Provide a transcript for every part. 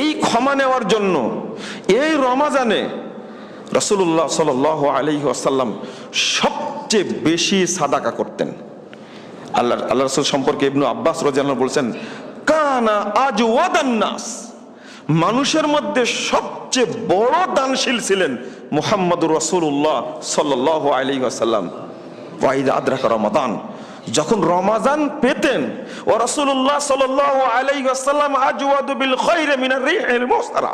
এই ক্ষমা নেওয়ার জন্য এই রমাজানে রাসূলুল্লাহ সাল্লাল্লাহু আলাইহি ওয়াসাল্লাম সবচেয়ে বেশি সাদাকা করতেন। আল্লাহ রাসূল সম্পর্কে ইবনু আব্বাস রাদিয়াল্লাহু আনহু বলছেন, কানা আজওয়াদান নাস, মানুষের মধ্যে সবচেয়ে বড় দানশীল ছিলেন মুহাম্মদুর রাসূলুল্লাহ সাল্লাল্লাহু আলাইহি ওয়াসাল্লাম। ওয়া ইযা আদরাকা রমাদান, যখন রমাজান পেতেন, ও রাসূলুল্লাহ সাল্লাল্লাহু আলাইহি ওয়াসাল্লাম আজওয়াদু বিল খায়রি মিনার রিহিল মুসরা,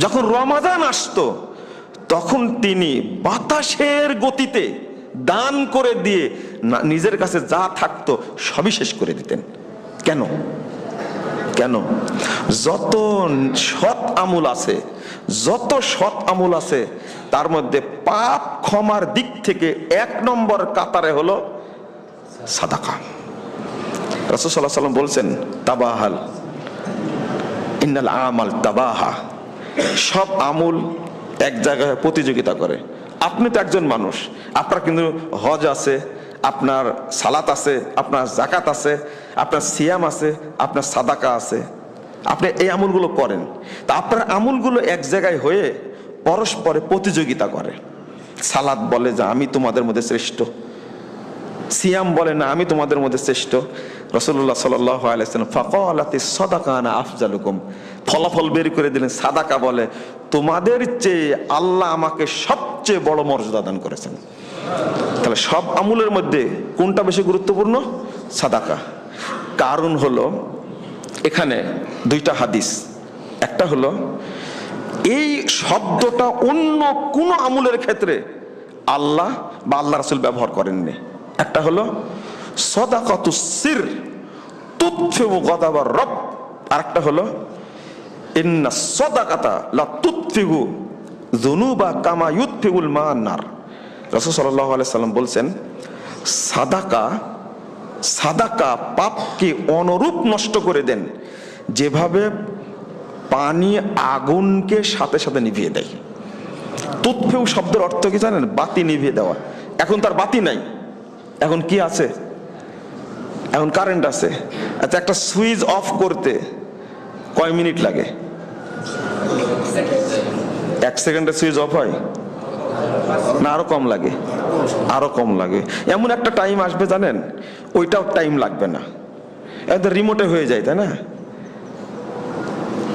যখন রমাজান আসতো তখন তিনি বাতাসের গতিতে দান করে দিয়ে নিজের কাছে যা থাকতো সবই শেষ করে দিতেন। কেন? কেন? যত সৎ আমল আছে, যত সৎ আমল আছে তার মধ্যে পাপ ক্ষমার দিক থেকে 1 নম্বর কাতারে হলো সাদাকা। রাসূল সাল্লাল্লাহু আলাইহি ওয়াসাল্লাম বলছেন, তাবাহাল ইন্নাল আমাল তাবাহা, সব আমল এক জায়গায় প্রতিযোগিতা করে। আপনি তো একজন মানুষ, আপনার কিন্তু হজ আছে, আপনার সালাত আছে, আপনার যাকাত আছে, আপনার সিয়াম আছে, আপনার সাদাকা আছে, আপনি এই আমলগুলো করেন। তা আপনার আমলগুলো এক জায়গায় হয়ে পরস্পরে প্রতিযোগিতা করে। সালাত বলে যে আমি তোমাদের মধ্যে শ্রেষ্ঠ, সিয়াম বলে না আমি তোমাদের মধ্যে শ্রেষ্ঠ। রাসূলুল্লাহ সাল্লাল্লাহু আলাইহি ওয়াসাল্লাম ফাকালাতিস সাদাকা আনা আফজালুকুম, ফলাফল বের করে দিলেন, সাদাকা বলে তোমাদের চেয়ে আল্লাহ আমাকে সবচেয়ে বড় মর্যাদা দান করেছেন। তাহলে সব আমলের মধ্যে কোনটা বেশি গুরুত্বপূর্ণ? সাদাকা। কারণ হলো এখানে 2টা হাদিস। একটা হলো এই শব্দটা অন্য কোন আমলের ক্ষেত্রে আল্লাহ বা আল্লাহ রাসূল ব্যবহার করেননি। একটা হলো সাদাকাতুস সির তুতফিউ গাদাবার রব, আর একটা হলো ইন্নাস সাদাকাতা লা তুতফিউ যুনুবা কামা ইউতফিউল মা'আন নার। রাসূল সাল্লাল্লাহু আলাইহি সাল্লাম বলছেন, সাদাকা পাপকে অনুরূপ নষ্ট করে দেন যেভাবে পানি আগুনকে সাথে সাথে নিভিয়ে দেয়। তুতফিউ শব্দের অর্থ কি জানেন? বাতি নিভিয়ে দেওয়া। এখন তার বাতি নাই, এখন কি আছে? এখন কারেন্ট আছে। আচ্ছা, একটা সুইচ অফ করতে কয় মিনিট লাগে? 1 সেকেন্ডে সুইচ অফ হয় না আরো কম লাগে? আরো কম লাগে। এমন একটা টাইম আসবে জানেন, ওইটাও টাইম লাগবে না, একদম রিমোটে হয়ে যায়, তাই না?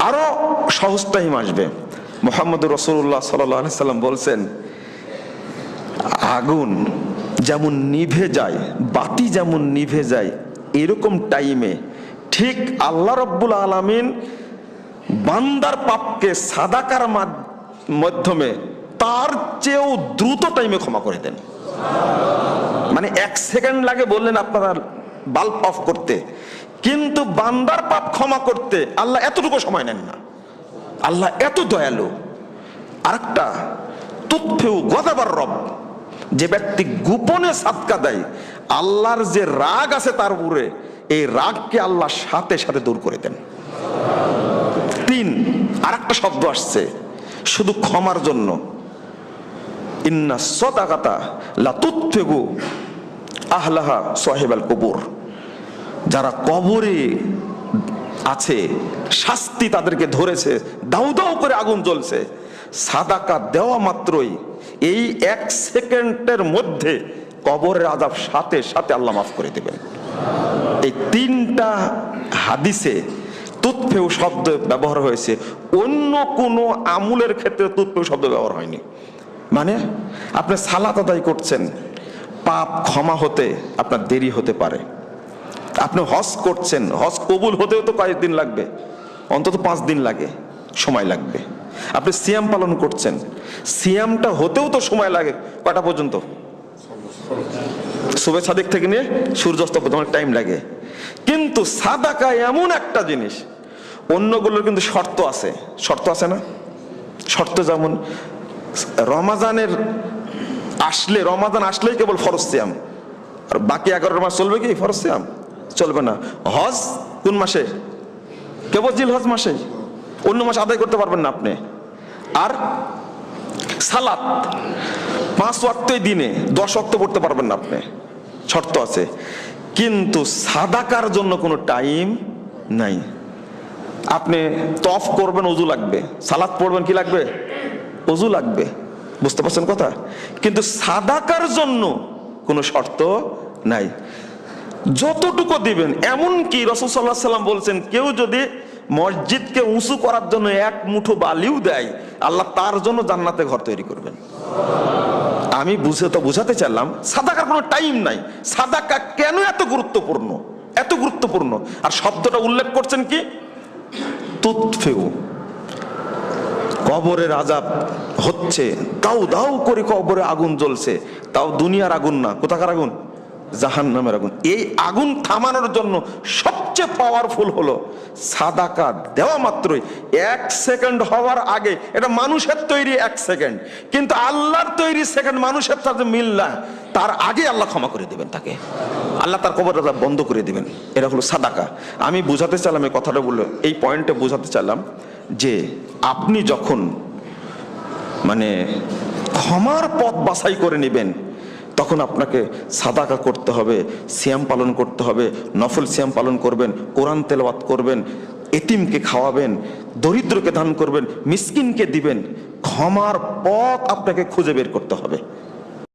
আরো সহজ টাইম আসবে। মুহাম্মদুর রাসূলুল্লাহ সাল্লাল্লাহু আলাইহি সাল্লাম বলছেন, আগুন যেমন নিভে যায়, বাতি যেমন নিভে যায়, এরকম টাইমে ঠিক আল্লাহ রাব্বুল আলামিন বান্দার পাপকে সাদাকার মাধ্যমে তার চেয়েও দ্রুত টাইমে ক্ষমা করে দেন। মানে 1 সেকেন্ড লাগে বললেন আপনারা বাল্ব অফ করতে, কিন্তু বান্দার পাপ ক্ষমা করতে আল্লাহ এতটুকু সময় নেন না। আল্লাহ এত দয়ালু। আরেকটা তুতফিউ গাদাবার রব, যে ব্যক্তি গোপনে সাদকা দেয়, আল্লাহর যে রাগ আছে তার উপরে, এই রাগকে আল্লাহ সাথে সাথে দূর করে দেন। 3, আরেকটা শব্দ আসছে শুধু ক্ষমার জন্য, ইন্না সাদাকাতা লা তুতফিউ আহলাহা সাহিবাল কুবুর, যারা কবরে আছে, শাস্তি তাদেরকে ধরেছে, দাউ দাউ করে আগুন জ্বলছে, সাদাকা দেওয়া মাত্রই এই 1 সেকেন্ডের মধ্যে কবরের আযাব সাথে সাথে আল্লাহ মাফ করে দেবেন। এই 3টা হাদিসে তুতফিউ শব্দ ব্যবহার হয়েছে, অন্য কোনো আমলের ক্ষেত্রে তুতফিউ শব্দ ব্যবহার হয়নি। মানে আপনি সালাত আদায় করছেন, পাপ ক্ষমা হতে আপনার দেরি হতে পারে। আপনি হজ করছেন, হজ কবুল হতেও তো কয়েকদিন লাগবে, অন্তত 5 দিন লাগে, সময় লাগবে। আপনি সিয়াম পালন করছেন, সিয়ামটা হতেও তো সময় লাগে, কয়টা পর্যন্ত? সুবহে সাদিক থেকে নিয়ে সূর্যাস্ত পর্যন্ত টাইম লাগে। কিন্তু সাদাকা এমন একটা জিনিস, অন্যগুলোর কিন্তু শর্ত আছে। শর্ত আছে না? শর্ত যেমন রমাজানের রমাজান আসলেই কেবল ফরজ সিয়াম, আর বাকি 11 মাস চলবে কি ফরজ সিয়াম? চলবে না। হজ কোন মাসে? কেবল জিলহজ মাসে, অন্য মাসে আদায় করতে পারবেন না আপনি। আর সালাত 5 ওয়াক্তই দিনে 10 ওয়াক্ত পড়তে পারবেন না আপনি, শর্ত আছে। কিন্তু সাদাকার জন্য কোনো টাইম নাই। আপনি তফ করবেন, অজু লাগবে। সালাত পড়বেন, কি লাগবে? অজু লাগবে। বুঝতে পারছেন কথা? কিন্তু সাদাকার জন্য কোনো শর্ত নাই, যতটুকু দিবেন। এমনকি রাসূল সাল্লাল্লাহু আলাইহি ওয়াসাল্লাম বলছেন, কেউ যদি মসজিদকে উঁচু করার জন্য এক মুঠো বালিও দেয়, আল্লাহ তার জন্য জান্নাতে ঘর তৈরি করবেন। আমি বুঝাতে চাইলাম সাদাকার কোনো টাইম নাই। সাদাকা কেন এত গুরুত্বপূর্ণ, এত গুরুত্বপূর্ণ। আর শব্দটা উল্লেখ করছেন কি? তুতফিউ। কবরের আযাব হচ্ছে, দাউ দাউ করে কবরে আগুন জ্বলছে, তাও দুনিয়ার আগুন না, কোথাকার আগুন? জাহান্নামের আগুন। এই আগুন থামানোর জন্য সবচেয়ে পাওয়ারফুল হলো সাদাকা দেওয়া। মাত্রই 1 সেকেন্ড হওয়ার আগে, এটা মানুষের তৈরি 1 সেকেন্ড, কিন্তু আল্লাহর তৈরি সেকেন্ড মানুষের সাথে মিল না, তার আগে আল্লাহ ক্ষমা করে দিবেন তাকে, আল্লাহ তার কবরের আযাব বন্ধ করে দিবেন। এটা হলো সাদাকা। আমি বুঝাতে চাইলাম, এই কথাটা বললো এই পয়েন্টে বুঝাতে চাইলাম যে আপনি যখন মানে ক্ষমার পথ বাছাই করে নেবেন, তখন আপনাকে সাদাকা করতে হবে, সিয়াম পালন করতে হবে, নফল সিয়াম পালন করবেন, কোরআন তেলাওয়াত করবেন, এতিমকে খাওয়াবেন, দরিদ্রকে দান করবেন, মিসকিনকে দিবেন। ক্ষমার পথ আপনাকে খুঁজে বের করতে হবে।